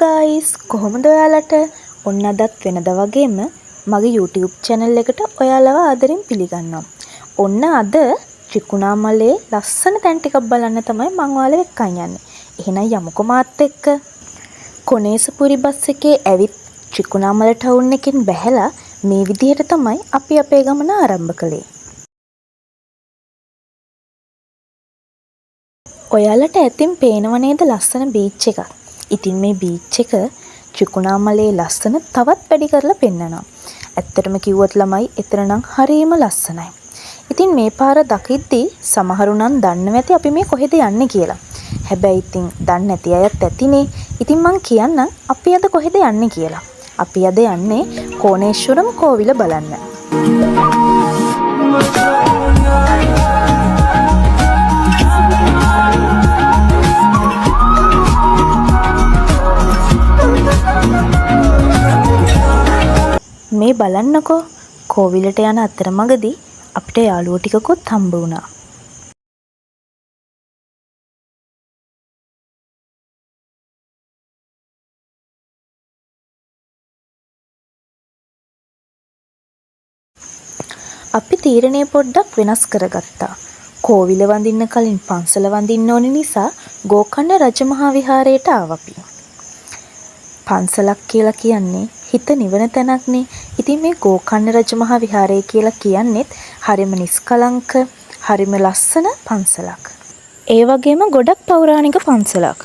Guys කොහොමද ඔයාලට ඔන්න අදත් වෙනද වගේම මගේ YouTube channel එකට ඔයාලව ආදරෙන් පිළිගන්නවා. ඔන්න අද ත්‍රිකුණාමලයේ ලස්සන තැන් ටිකක් බලන්න තමයි මම ඔයාලව එක්කන් යන්නේ. එහෙනම් යමුකෝ මාත් එක්ක. කොනේසපුරි බස් එකේ ඇවිත් ත්‍රිකුණාමල ටවුන් එකෙන් බැහැලා මේ විදිහට තමයි අපි අපේ ගමන ආරම්භ කළේ. ඔයාලට ඇතින් පේනව නේද ලස්සන බීච් එකක්. ඉතින් මේ බීච් එක ත්‍රිකුණාමලයේ ලස්සන තවත් වැඩි කරලා පෙන්නනවා. ඇත්තටම කිව්වොත් ළමයි එතන නම් හරියම ලස්සනයි. ඉතින් මේ පාර දකිද්දී සමහරු නම් දන්නව ඇති අපි මේ කොහෙද යන්නේ කියලා. හැබැයි ඉතින් දන්නේ නැති අයත් ඇතිනේ. ඉතින් මං කියන්නම් අපි අද කොහෙද යන්නේ කියලා. අපි අද යන්නේ කෝණේශ්වරම් කෝවිල බලන්න. මේ බලන්නකෝ කෝවිලට යන අතරමඟදී අපිට යාළුවෝ ටිකකුත් හම්බ වුණා. අපි තීරණය පොඩ්ඩක් වෙනස් කරගත්තා. කෝවිල වඳින්න කලින් පන්සල වඳින්න ඕන නිසා ගෝකර්ණ රජමහා විහාරයට ආවා අපි. පන්සලක් කියලා කියන්නේ හිත නිවන තැනක්නේ. ඉතින් මේ ගෝකර්ණ රජමහා විහාරය කියලා කියන්නේත් හරිම නිස්කලංක, හරිම ලස්සන පන්සලක්. ඒ වගේම ගොඩක් පෞරාණික පන්සලක්.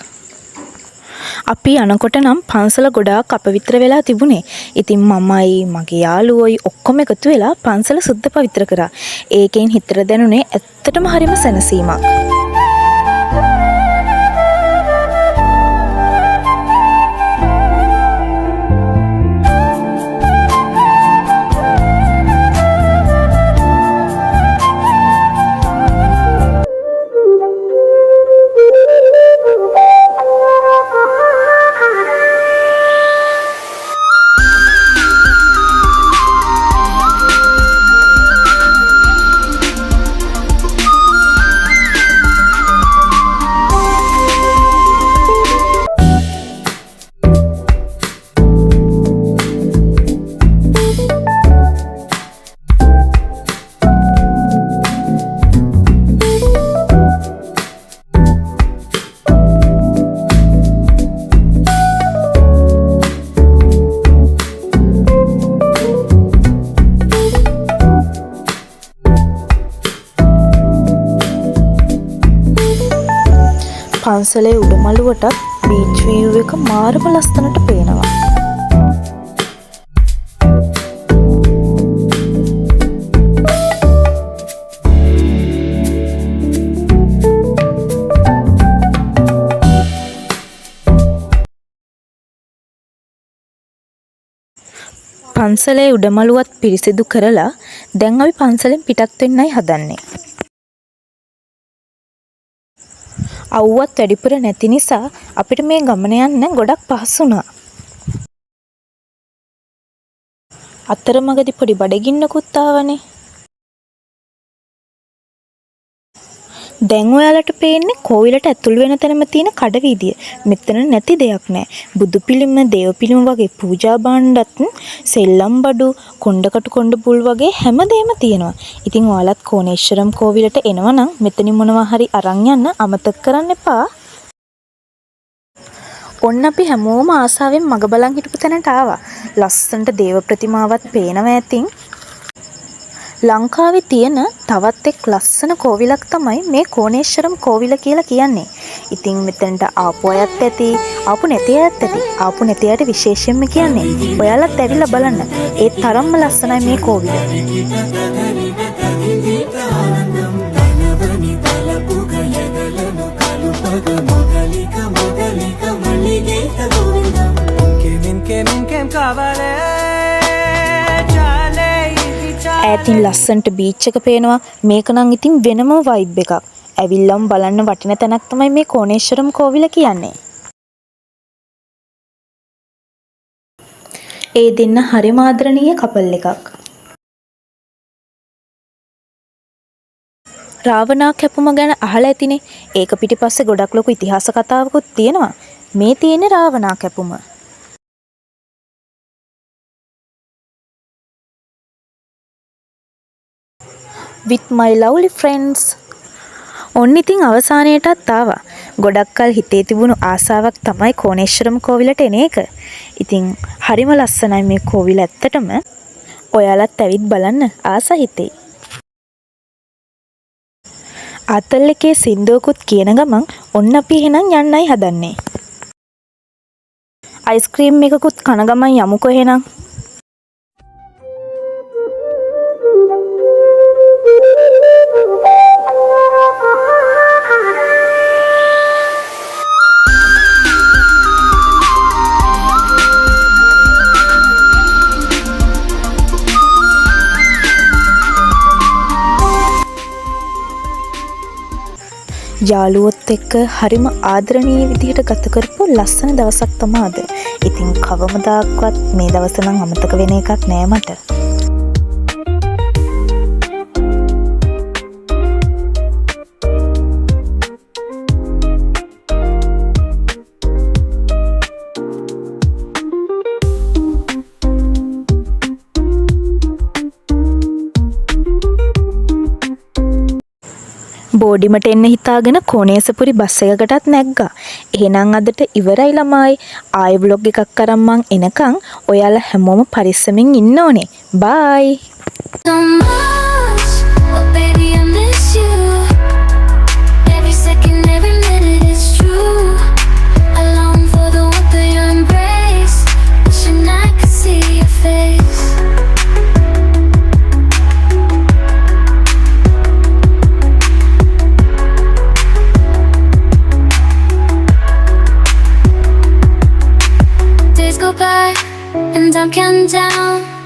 අපි යනකොට නම් පන්සල ගොඩාක් අපවිත්‍ර වෙලා තිබුණේ. ඉතින් මමයි මගේ යාළුවෝයි ඔක්කොම එකතු වෙලා පන්සල සුද්ධ පවිත්‍ර කරා. ඒකෙන් හිතට දැනුනේ ඇත්තටම හරිම සැනසීමක්. පන්සලේ උඩමළුවටත් බීච් view එක මාරම ලස්සනට පේනවා. පන්සලේ උඩමළුවත් පිරිසිදු කරලා දැන් අපි පන්සලෙන් පිටත් වෙන්නයි හදන්නේ. අවුවත් වැඩිපුර නැති නිසා අපිට මේ ගමන යන්න ගොඩක් පහසු වුණා. අතරමඟදී පොඩි බඩගින්නකුත් ආවනේ. දැන් ඔයාලට පේන්නේ කෝවිලට ඇතුල් වෙන තැනම තියෙන කඩවීදිය. මෙතන නැති දෙයක් නැහැ. බුදු පිළිම, දේව පිළිම වගේ පූජා භාණ්ඩත්, සෙල්ලම් බඩු, කොණ්ඩකටු කොණ්ඩපුල් වගේ හැමදේම තියෙනවා. ඉතින් ඔයාලත් කෝණේශ්වරම් කෝවිලට එනවා නම් මෙතනින් මොනවා හරි අරන් යන්න අමතක කරන්න එපා. ඔන්න අපි හැමෝම ආසාවෙන් මග බලන් හිටපු තැනට ආවා. ලස්සනට දේව ප්‍රතිමාවත් පේනවා ඇතින්. ලංකාවේ තියෙන තවත් එක් ලස්සන කෝවිලක් තමයි මේ කෝණේශ්වරම් කෝවිල කියලා කියන්නේ. ඉතින් මෙතනට ආපු අයත් ඇති, ආපු නැති අයත් ඇති. ආපු නැති අයට විශේෂයෙන්ම කියන්නේ ඔයාලත් ඇවිල්ලා බලන්න. ඒ තරම්ම ලස්සනයි මේ කෝවිල. ඈතින් ලස්සනට බීච් එක පේනවා. මේක නම් ඉතින් වෙනම වයිබ් එකක්. ඇවිල්ලාම බලන්න වටින තැනක් තමයි මේ කෝණේශ්වරම් කෝවිල කියන්නේ. ඒ දෙන්න හරිම ආදරණීය කපල් එකක්. රාවණා කැපුම ගැන අහලා ඇතිනේ. ඒක පිටිපස්සේ ගොඩක් ලොකු ඉතිහාස කතාවකුත් තියෙනවා. මේ තියෙන Ravana කැපුම. with my lovely friends. ඔන්න ඉතින් අවසානයටත් ආවා. ගොඩක් කල් හිතේ තිබුණු ආසාවක් තමයි කෝණේශ්වරම කෝවිලට එන එක. ඉතින් හරිම ලස්සනයි මේ කෝවිල ඇත්තටම. ඔයාලත් ඇවිත් බලන්න ආස හිතෙයි. ආතල් එකේ සින්දුවකුත් කියන ගමන් ඔන්න අපි එහෙනම් යන්නයි හදන්නේ. අයිස්ක්‍රීම් එකකුත් කන ගමන් යමුකෝ එහෙනම්. යාළුවොත් එක්ක හරිම ආදරණීය විදිහට ගත කරපු ලස්සන දවසක් තමයි අද. ඉතින් කවමදාක්වත් මේ දවස නම් අමතක වෙන එකක් නෑ මට. බෝඩිමට එන්න හිතාගෙන කෝණේසපුරි බස් එකකටත් නැග්ගා. එහෙනම් අදට ඉවරයි ළමයි. ආයෙ ව්ලොග් එකක් අරන් මං එනකන් ඔයාලා හැමෝම පරිස්සමින් ඉන්න ඕනේ. බයි. And I'm counting down